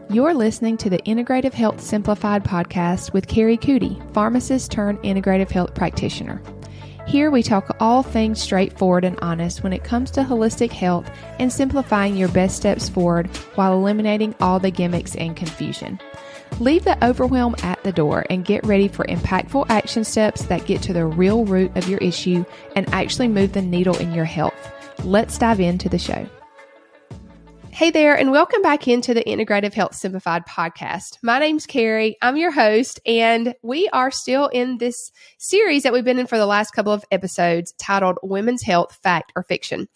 You're listening to the Integrative Health Simplified podcast with Kari, Coody, pharmacist turned integrative health practitioner. Here we talk all things straightforward and honest when it comes to holistic health and simplifying your best steps forward while eliminating all the gimmicks and confusion. Leave the overwhelm at the door and get ready for impactful action steps that get to the real root of your issue and actually move the needle in your health. Let's dive into the show. Hey there, and welcome back into the Integrative Health Simplified podcast. My name's Kari. I'm your host, and we are still in this series that we've been in for the last couple of episodes titled Women's Health, Fact or Fiction.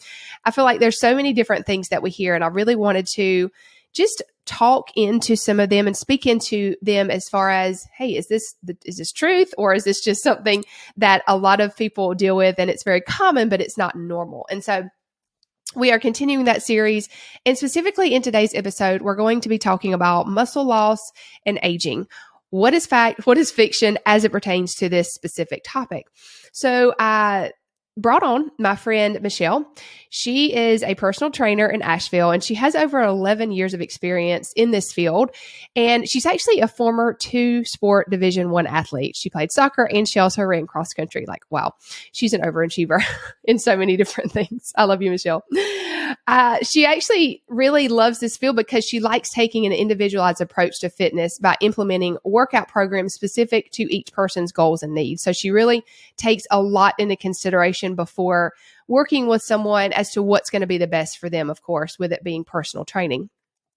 I feel like there's so many different things that we hear, and I really wanted to just talk into some of them and speak into them as far as, hey, is this truth, or is this just something that a lot of people deal with and it's very common, but it's not normal? And so we are continuing that series, and specifically in today's episode, we're going to be talking about muscle loss and aging. What is fact? What is fiction as it pertains to this specific topic? So I brought on my friend Michelle. She is a personal trainer in Asheville, and she has over 11 years of experience in this field. And she's actually a former two-sport Division I athlete. She played soccer, and she also ran cross country. Like, wow, she's an overachiever in so many different things. I love you, Michelle. She actually really loves this field because she likes taking an individualized approach to fitness by implementing workout programs specific to each person's goals and needs. So she really takes a lot into consideration before working with someone as to what's going to be the best for them, of course, with it being personal training.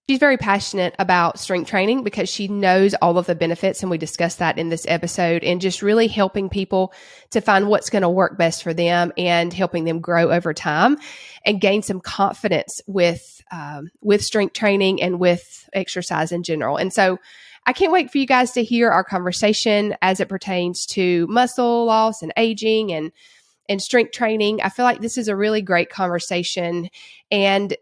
She's very passionate about strength training because she knows all of the benefits, and we discussed that in this episode, and just really helping people to find what's going to work best for them and helping them grow over time and gain some confidence with strength training and with exercise in general. And so I can't wait for you guys to hear our conversation as it pertains to muscle loss and aging and strength training. I feel like this is a really great conversation, and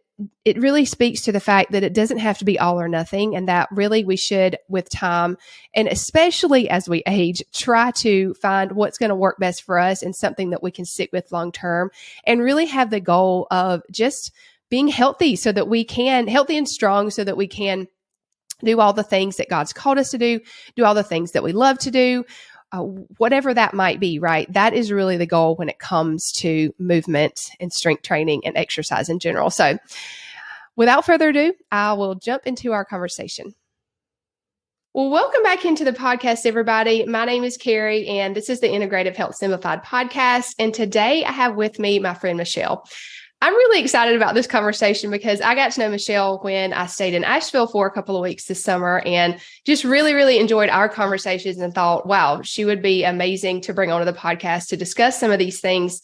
it really speaks to the fact that it doesn't have to be all or nothing, and that really we should, with time, and especially as we age, try to find what's going to work best for us and something that we can stick with long term, and really have the goal of just being healthy so that we can, healthy and strong so that we can do all the things that God's called us to do all the things that we love to do, whatever that might be, right? That is really the goal when it comes to movement and strength training and exercise in general. So without further ado, I will jump into our conversation. Well, welcome back into the podcast, everybody. My name is Kari, and this is the Integrative Health Simplified podcast. And today I have with me my friend Michelle. I'm really excited about this conversation because I got to know Michelle when I stayed in Asheville for a couple of weeks this summer, and just really, really enjoyed our conversations and thought, wow, she would be amazing to bring onto the podcast to discuss some of these things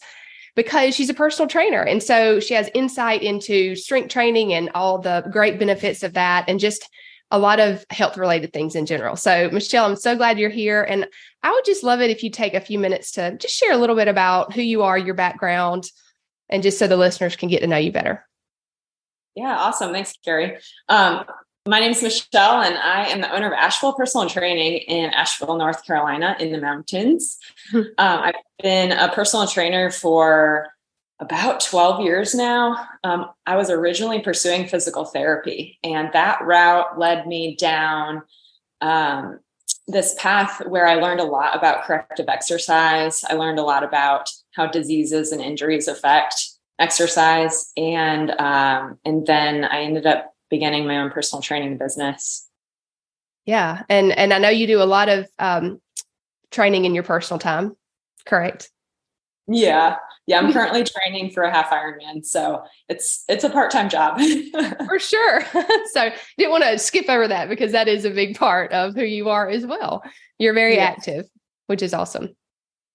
because she's a personal trainer. And so she has insight into strength training and all the great benefits of that, and just a lot of health related things in general. So Michelle, I'm so glad you're here. And I would just love it if you take a few minutes to just share a little bit about who you are, your background, and just so the listeners can get to know you better. Yeah, awesome. Thanks, Kari. My name is Michelle, and I am the owner of Asheville Personal Training in Asheville, North Carolina, in the mountains. I've been a personal trainer for about 12 years now. I was originally pursuing physical therapy, and that route led me down this path where I learned a lot about corrective exercise. I learned a lot about how diseases and injuries affect exercise. And then I ended up beginning my own personal training business. Yeah. And I know you do a lot of training in your personal time, correct? Yeah. I'm currently training for a half Ironman. So it's a part-time job. For sure. So didn't want to skip over that because that is a big part of who you are as well. You're very active, which is awesome.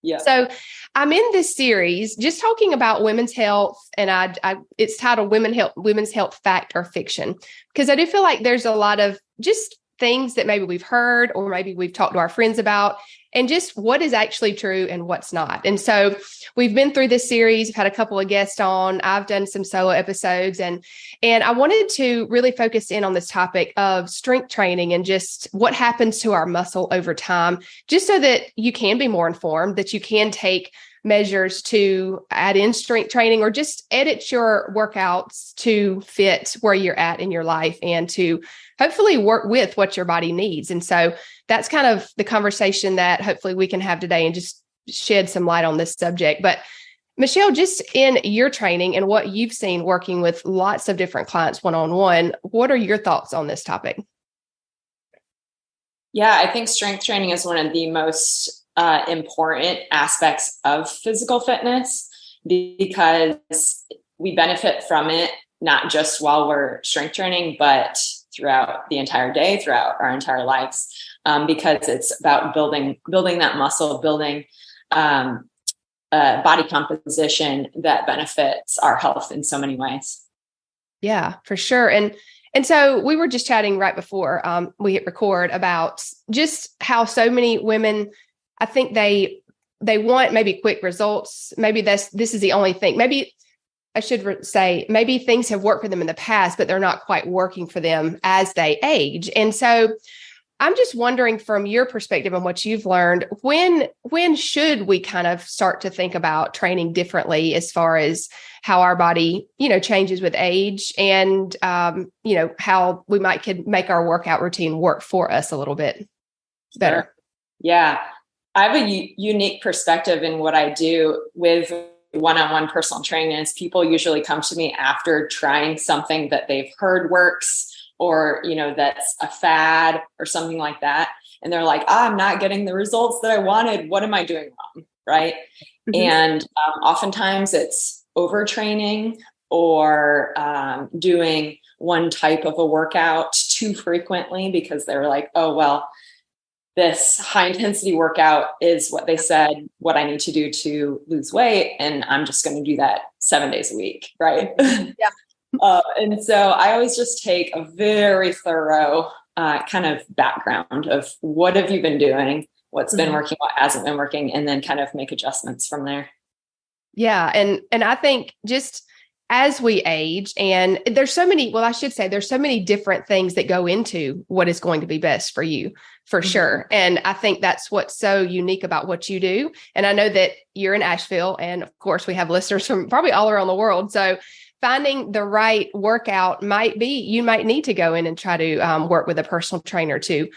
Yeah. So I'm in this series just talking about women's health, and it's titled Women's Health, Fact or Fiction, because I do feel like there's a lot of just things that maybe we've heard or maybe we've talked to our friends about, and just what is actually true and what's not. And so we've been through this series. I've had a couple of guests on. I've done some solo episodes, and I wanted to really focus in on this topic of strength training and just what happens to our muscle over time, just so that you can be more informed, that you can take measures to add in strength training or just edit your workouts to fit where you're at in your life and to hopefully work with what your body needs. And so that's kind of the conversation that hopefully we can have today and just shed some light on this subject. But Michelle, just in your training and what you've seen working with lots of different clients one-on-one, what are your thoughts on this topic? Yeah, I think strength training is one of the most important aspects of physical fitness because we benefit from it, not just while we're strength training, but throughout the entire day, throughout our entire lives, because it's about building that muscle, building body composition that benefits our health in so many ways. Yeah, for sure. And so we were just chatting right before we hit record about just how so many women, I think they want maybe quick results. Maybe this is the only thing. Maybe I should say, maybe things have worked for them in the past, but they're not quite working for them as they age. And so I'm just wondering from your perspective and what you've learned, when should we kind of start to think about training differently as far as how our body, changes with age and, how we could make our workout routine work for us a little bit better? Sure. Yeah. I have a unique perspective in what I do with one-on-one personal training is people usually come to me after trying something that they've heard works or, that's a fad or something like that. And they're like, I'm not getting the results that I wanted. What am I doing wrong? Right. Mm-hmm. And oftentimes it's overtraining or doing one type of a workout too frequently because they're like, oh, well, this high intensity workout is what they said, what I need to do to lose weight. And I'm just going to do that 7 days a week. Right. Yeah. And so I always just take a very thorough kind of background of what have you been doing, what's been working, what hasn't been working, and then kind of make adjustments from there. Yeah. And I think just as we age, and there's so many different things that go into what is going to be best for you, for sure. And I think that's what's so unique about what you do. And I know that you're in Asheville, and of course we have listeners from probably all around the world. So finding the right workout you might need to go in and try to work with a personal trainer to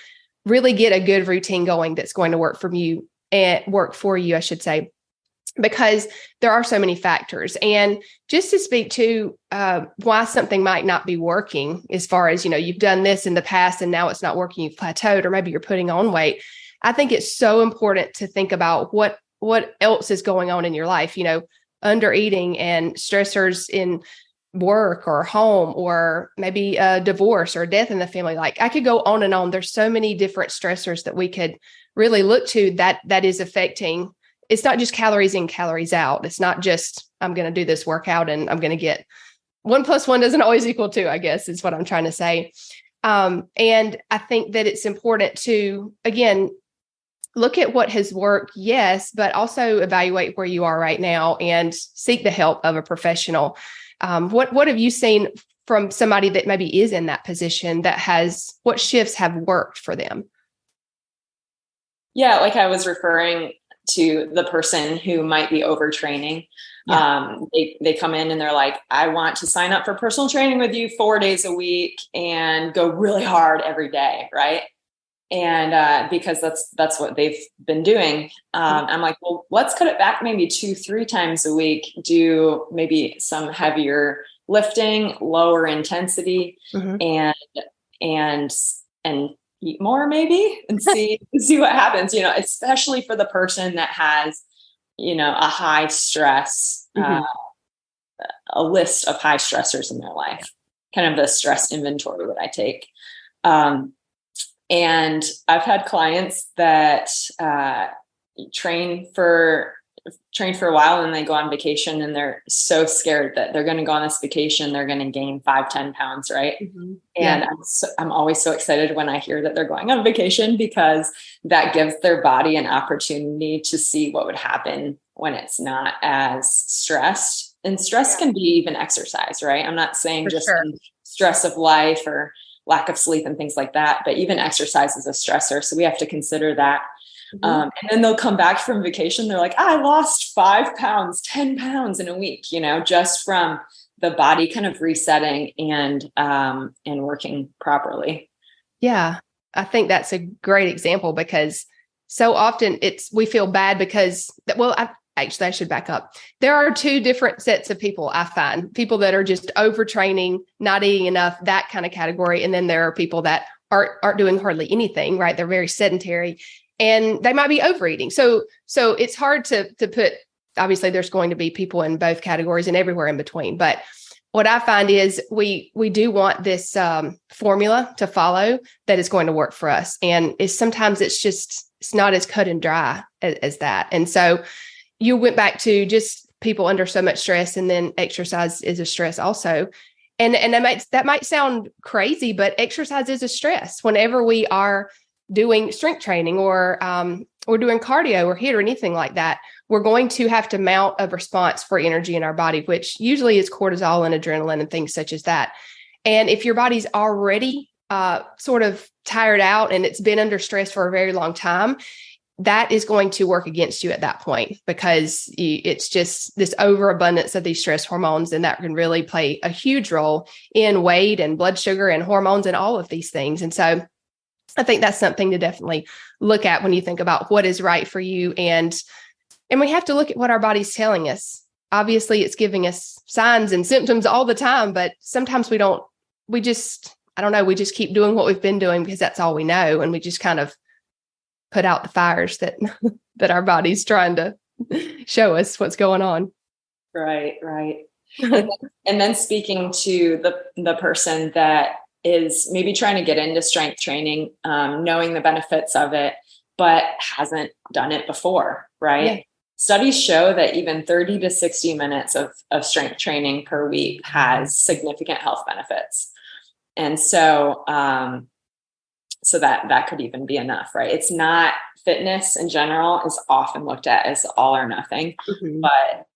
really get a good routine going that's going to work for you, I should say, because there are so many factors. And just to speak to why something might not be working as far as, you've done this in the past and now it's not working, you've plateaued, or maybe you're putting on weight. I think it's so important to think about what else is going on in your life, under eating and stressors in work or home, or maybe a divorce or death in the family. Like I could go on and on. There's so many different stressors that we could really look to that is affecting. It's not just calories in, calories out. It's not just, I'm going to do this workout and I'm going to get 1 + 1 doesn't always equal 2, I guess is what I'm trying to say. And I think that it's important to, again, look at what has worked, yes, but also evaluate where you are right now and seek the help of a professional. What have you seen from somebody that maybe is in that position what shifts have worked for them? Yeah, like I was referring to the person who might be overtraining. Yeah. They come in and they're like, I want to sign up for personal training with you 4 days a week and go really hard every day. Right. And because that's what they've been doing. I'm like, well, let's cut it back maybe 2-3 times a week, do maybe some heavier lifting, lower intensity, and eat more maybe and see what happens, especially for the person that has, a high stress, a list of high stressors in their life, kind of the stress inventory that I take. And I've had clients that train for a while and they go on vacation and they're so scared that they're going to go on this vacation, they're going to gain 5-10 pounds. Right. Mm-hmm. And yeah. I'm always so excited when I hear that they're going on vacation because that gives their body an opportunity to see what would happen when it's not as stressed. And stress can be even exercise, right? I'm not saying for just stress of life or lack of sleep and things like that, but even exercise is a stressor. So we have to consider that. And then they'll come back from vacation. They're like, I lost 5 pounds, 10 pounds in a week, just from the body kind of resetting and working properly. Yeah. I think that's a great example because so often we feel bad because, I should back up. There are two different sets of people. I find people that are just overtraining, not eating enough, that kind of category. And then there are people that aren't doing hardly anything, right? They're very sedentary and they might be overeating. So it's hard to put, obviously there's going to be people in both categories and everywhere in between. But what I find is we do want this formula to follow that is going to work for us. And sometimes it's not as cut and dry as that. And so you went back to just people under so much stress, and then exercise is a stress also. And that might sound crazy, but exercise is a stress. Whenever we are doing strength training or doing cardio or HIIT or anything like that, we're going to have to mount a response for energy in our body, which usually is cortisol and adrenaline and things such as that. And if your body's already sort of tired out and it's been under stress for a very long time, that is going to work against you at that point because it's just this overabundance of these stress hormones. And that can really play a huge role in weight and blood sugar and hormones and all of these things. And so I think that's something to definitely look at when you think about what is right for you. And we have to look at what our body's telling us. Obviously, it's giving us signs and symptoms all the time, but sometimes we just keep doing what we've been doing because that's all we know. And we just kind of put out the fires that our body's trying to show us what's going on. Right. And then speaking to the person that is maybe trying to get into strength training, knowing the benefits of it, but hasn't done it before, right? Yeah. Studies show that even 30 to 60 minutes of strength training per week has significant health benefits. And so, so that could even be enough, right? It's not, fitness in general is often looked at as all or nothing, but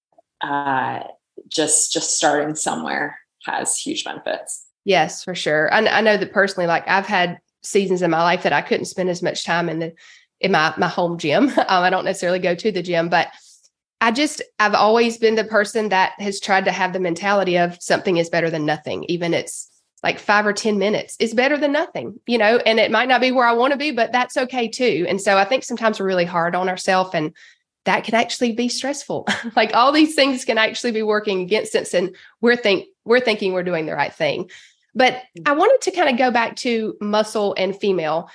just starting somewhere has huge benefits. Yes, for sure. I know that personally, like I've had seasons in my life that I couldn't spend as much time in my home gym. I don't necessarily go to the gym, but I've always been the person that has tried to have the mentality of something is better than nothing. Even it's like 5 or 10 minutes is better than nothing, and it might not be where I want to be, but that's okay too. And so I think sometimes we're really hard on ourselves, and that can actually be stressful. Like all these things can actually be working against us, and we're thinking we're doing the right thing. But I wanted to kind of go back to muscle and female.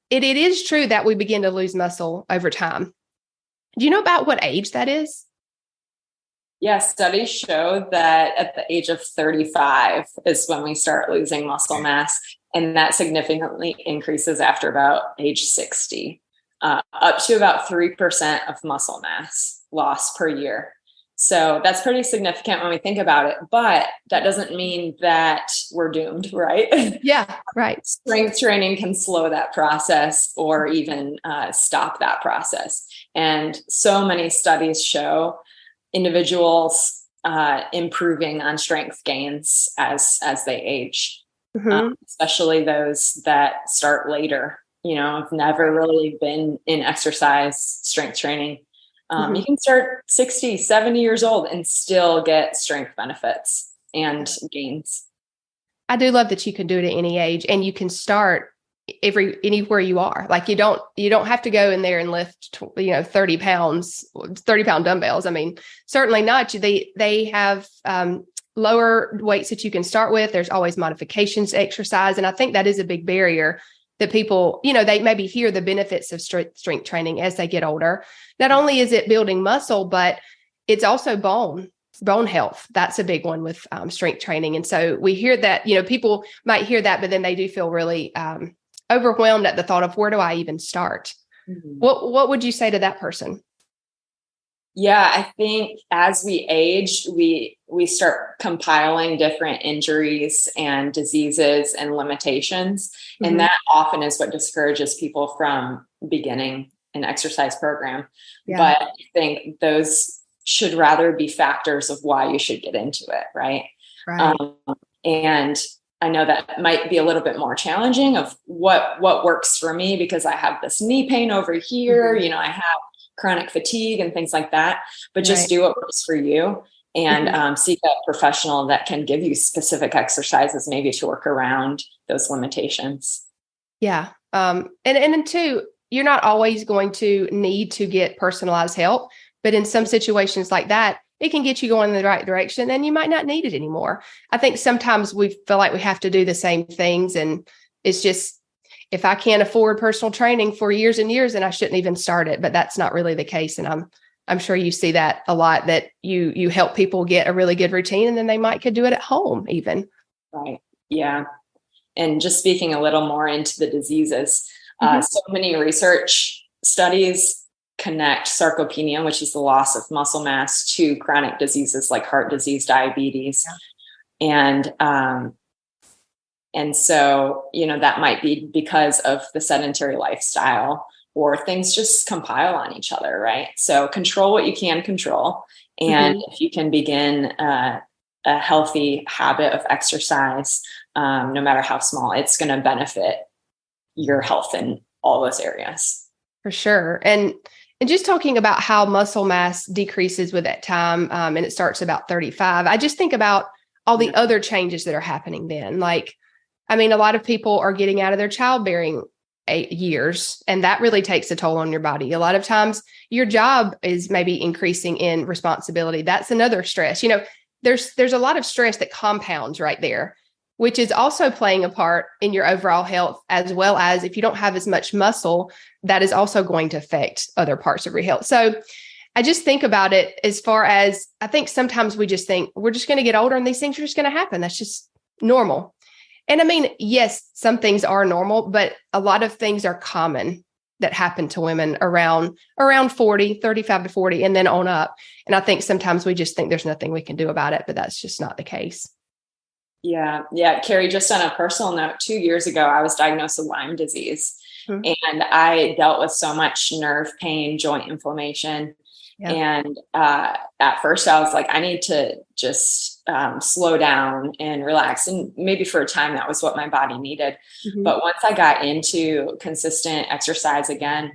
It is true that we begin to lose muscle over time. Do you know about what age that is? Yes, studies show that at the age of 35 is when we start losing muscle mass, and that significantly increases after about age 60, up to about 3% of muscle mass loss per year. So that's pretty significant when we think about it, but that doesn't mean that we're doomed, right? Yeah, right. Strength training can slow that process or even stop that process. And so many studies show individuals improving on strength gains as they age, especially those that start later, have never really been in exercise strength training. You can start 60, 70 years old and still get strength benefits and gains. I do love that you can do it at any age, and you can start anywhere you are. Like you don't have to go in there and lift 30 pound dumbbells. I mean, certainly not. They have lower weights that you can start with. There's always modifications to exercise, and I think that is a big barrier that people, they maybe hear the benefits of strength training as they get older. Not only is it building muscle, but it's also bone health. That's a big one with strength training. And so we hear that, people might hear that, but then they do feel really overwhelmed at the thought of where do I even start? What would you say to that person? Yeah, I think as we age, we start compiling different injuries and diseases and limitations. And that often is what discourages people from beginning an exercise program. Yeah. But I think those should rather be factors of why you should get into it. Right. And I know that might be a little bit more challenging of what works for me, because I have this knee pain over here, you know, I have chronic fatigue and things like that, but just do what works for you, and seek a professional that can give you specific exercises, maybe to work around those limitations. Yeah. And then too, you're not always going to need to get personalized help, but in some situations like that, it can get you going in the right direction, and you might not need it anymore. I think sometimes we feel like we have to do the same things, and it's just, if I can't afford personal training for years and years, then I shouldn't even start it. But that's not really the case. And I'm sure you see that a lot, that you help people get a really good routine, and then they could do it at home even. Right. Yeah. And just speaking a little more into the diseases, so many research studies connect sarcopenia, which is the loss of muscle mass, to chronic diseases like heart disease, diabetes. And so, you know, that might be because of the sedentary lifestyle, or things just compile on each other, right? So control what you can control. And if you can begin a healthy habit of exercise, no matter how small, it's going to benefit your health in all those areas. For sure. And just talking about how muscle mass decreases with that time, and it starts about 35, I just think about all the other changes that are happening then. Like, I mean, a lot of people are getting out of their childbearing years, and that really takes a toll on your body. A lot of times your job is maybe increasing in responsibility. That's another stress. You know, there's a lot of stress that compounds right there, which is also playing a part in your overall health, as well as if you don't have as much muscle, that is also going to affect other parts of your health. So I just think about it as far as, I think sometimes we just think we're just going to get older and these things are just going to happen. That's just normal. And I mean, yes, some things are normal, but a lot of things are common that happen to women around 40, 35 to 40, and then on up. And I think sometimes we just think there's nothing we can do about it, but that's just not the case. Yeah. Kari, just on a personal note, 2 years ago, I was diagnosed with Lyme disease, and I dealt with so much nerve pain, joint inflammation. And at first I was like, I need to just slow down and relax. And maybe for a time, that was what my body needed. But once I got into consistent exercise again,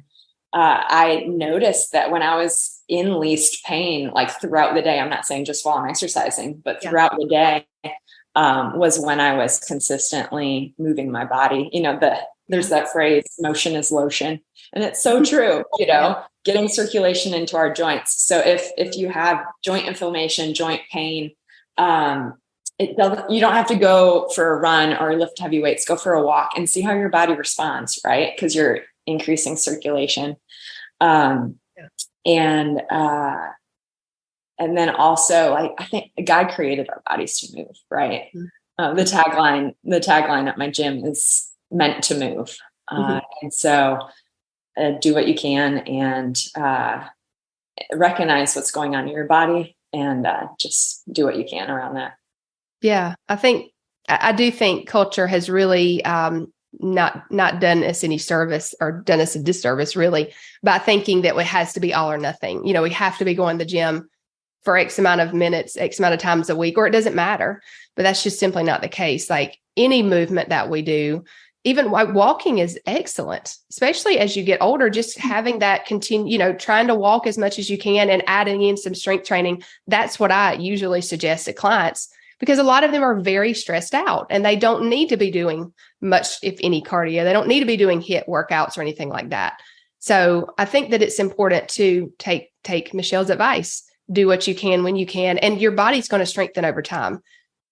I noticed that when I was in least pain, like throughout the day, I'm not saying just while I'm exercising, but throughout the day, was when I was consistently moving my body. You know, there's that phrase, motion is lotion. And it's so true, you know, getting circulation into our joints. So if you have joint inflammation, joint pain, you don't have to go for a run or lift heavy weights, go for a walk and see how your body responds, right? Because you're increasing circulation. And then also, like, I think God created our bodies to move, right? The tagline at my gym is meant to move. And so do what you can, and recognize what's going on in your body, and just do what you can around that. Yeah. I do think culture has really not done us any service, or done us a disservice really, by thinking that it has to be all or nothing. You know, we have to be going to the gym for X amount of minutes, X amount of times a week, or it doesn't matter. But that's just simply not the case. Like, any movement that we do, even walking, is excellent, especially as you get older. Just having that continue, you know, trying to walk as much as you can and adding in some strength training. That's what I usually suggest to clients, because a lot of them are very stressed out and they don't need to be doing much, if any, cardio. They don't need to be doing HIIT workouts or anything like that. So I think that it's important to take Michelle's advice. Do what you can when you can, and your body's going to strengthen over time.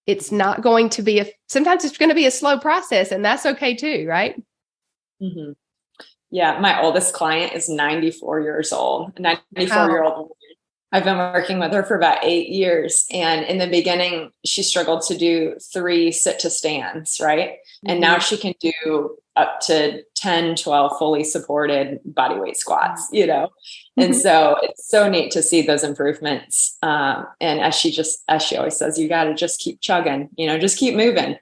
It's not going to be sometimes it's going to be a slow process, and that's okay too, right? Yeah. My oldest client is 94 years old, a 94-year-old woman. I've been working with her for about 8 years. And in the beginning, she struggled to do 3 sit to stands, right? And now she can do up to 10, 12 fully supported body weight squats, you know? And so it's so neat to see those improvements. And as she always says, you got to just keep chugging, you know, just keep moving.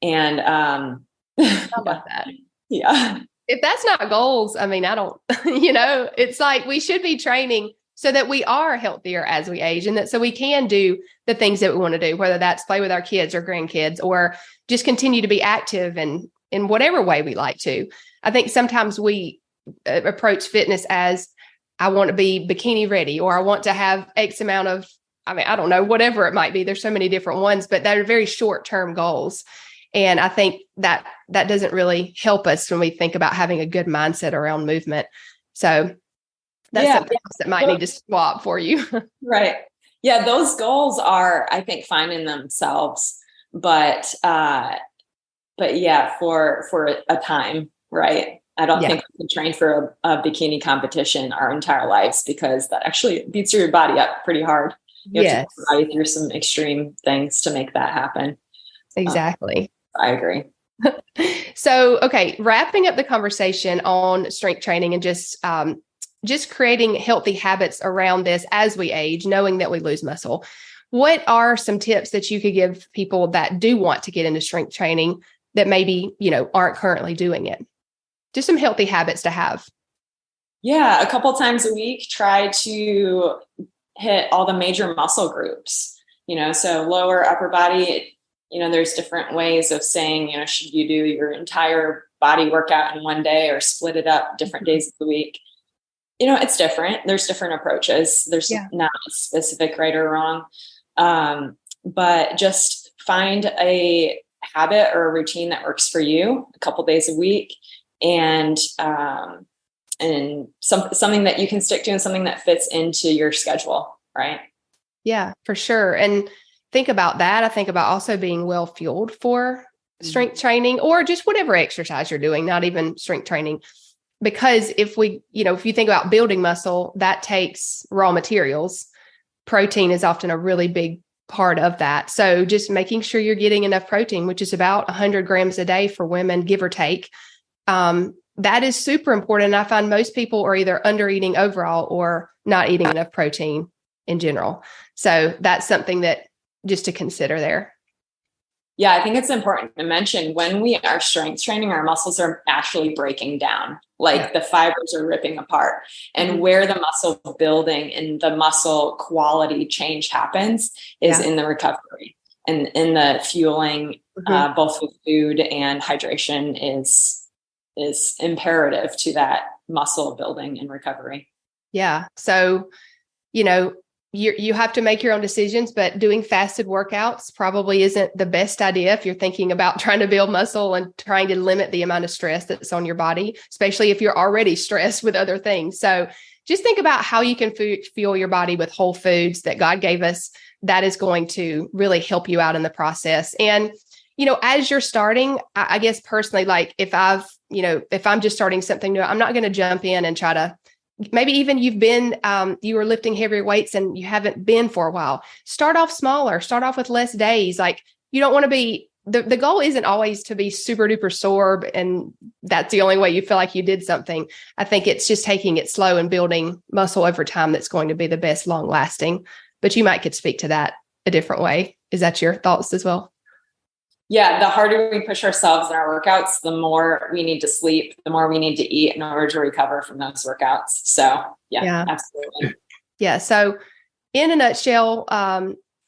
And I love that. Yeah. If that's not goals, I mean, I don't, you know, it's like we should be training so that we are healthier as we age, and that so we can do the things that we want to do, whether that's play with our kids or grandkids, or just continue to be active and in whatever way we like to. I think sometimes we approach fitness as, I want to be bikini ready, or I want to have X amount of, I don't know, whatever it might be. There's so many different ones, but they're very short-term goals. And I think that doesn't really help us when we think about having a good mindset around movement. So that's something else that might need to swap for you. Right. Yeah. Those goals are, I think, fine in themselves, but yeah, for a time, right? I don't think we can train for a bikini competition our entire lives, because that actually beats your body up pretty hard. You have to put your body through some extreme things to make that happen. Exactly. I agree. So, okay, wrapping up the conversation on strength training and just creating healthy habits around this as we age, knowing that we lose muscle. What are some tips that you could give people that do want to get into strength training that maybe, aren't currently doing it? Just some healthy habits to have. Yeah. A couple times a week, try to hit all the major muscle groups, so lower, upper body. There's different ways of saying, should you do your entire body workout in one day or split it up different days of the week? It's different. There's different approaches. There's not a specific right or wrong. But just find a habit or a routine that works for you a couple days a week, and something that you can stick to and something that fits into your schedule. Right. Yeah, for sure. And think about that. I think about also being well fueled for strength training, or just whatever exercise you're doing, not even strength training. Because if you think about building muscle, that takes raw materials. Protein is often a really big part of that. So just making sure you're getting enough protein, which is about 100 grams a day for women, give or take. That is super important. And I find most people are either under eating overall or not eating enough protein in general. So that's something that just to consider there. Yeah, I think it's important to mention, when we are strength training, our muscles are actually breaking down, the fibers are ripping apart. And where the muscle building and the muscle quality change happens is in the recovery and in the fueling, both with food and hydration is imperative to that muscle building and recovery. Yeah. So, you have to make your own decisions, but doing fasted workouts probably isn't the best idea if you're thinking about trying to build muscle and trying to limit the amount of stress that's on your body, especially if you're already stressed with other things. So just think about how you can fuel your body with whole foods that God gave us. That is going to really help you out in the process. And, as you're starting, I guess personally, if I'm just starting something new, I'm not going to jump in and try to, maybe even you were lifting heavier weights and you haven't been for a while. Start off smaller, start off with less days. You don't want to be, the goal isn't always to be super duper sore and that's the only way you feel like you did something. I think it's just taking it slow and building muscle over time that's going to be the best long lasting. But you could speak to that a different way. Is that your thoughts as well? Yeah, the harder we push ourselves in our workouts, the more we need to sleep, the more we need to eat in order to recover from those workouts. So yeah. Absolutely. Yeah. So in a nutshell,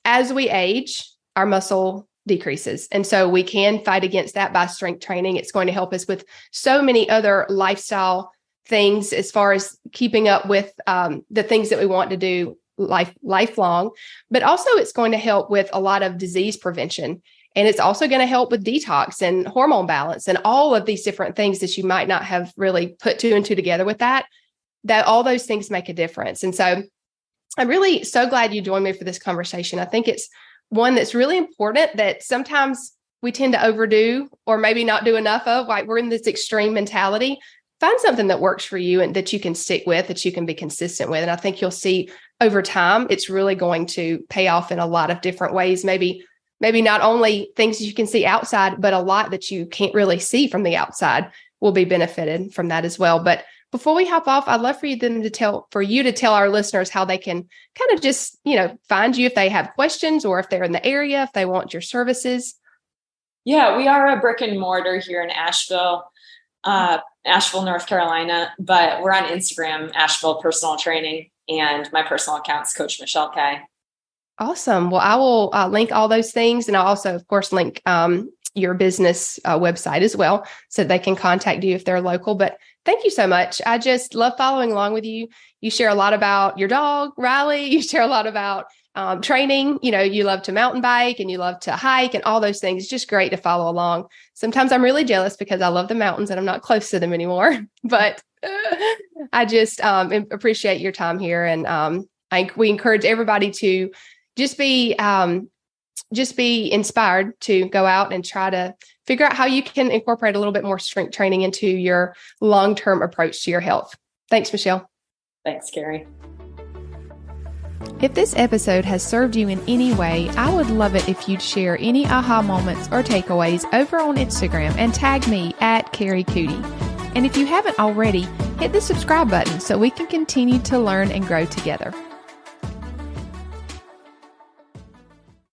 as we age, our muscle decreases. And so we can fight against that by strength training. It's going to help us with so many other lifestyle things as far as keeping up with the things that we want to do lifelong, but also it's going to help with a lot of disease prevention. And it's also going to help with detox and hormone balance and all of these different things that you might not have really put two and two together with that all those things make a difference. And so I'm really so glad you joined me for this conversation. I think it's one that's really important that sometimes we tend to overdo or maybe not do enough of. We're in this extreme mentality. Find something that works for you and that you can stick with, that you can be consistent with. And I think you'll see over time, it's really going to pay off in a lot of different ways. Maybe not only things you can see outside, but a lot that you can't really see from the outside will be benefited from that as well. But before we hop off, I'd love for you to tell our listeners how they can kind of just, find you if they have questions or if they're in the area, if they want your services. Yeah, we are a brick and mortar here in Asheville, North Carolina, but we're on Instagram, Asheville Personal Training. and my personal account's Coach Michelle K. Awesome. Well, I will link all those things. And I'll also, of course, link your business website as well, so they can contact you if they're local. But thank you so much. I just love following along with you. You share a lot about your dog, Riley. You share a lot about training. You love to mountain bike and you love to hike and all those things. It's just great to follow along. Sometimes I'm really jealous because I love the mountains and I'm not close to them anymore. But I just appreciate your time here. And we encourage everybody to just be inspired to go out and try to figure out how you can incorporate a little bit more strength training into your long-term approach to your health. Thanks, Michelle. Thanks, Kari. If this episode has served you in any way, I would love it if you'd share any aha moments or takeaways over on Instagram and tag me at Kari Coody. And if you haven't already, hit the subscribe button so we can continue to learn and grow together.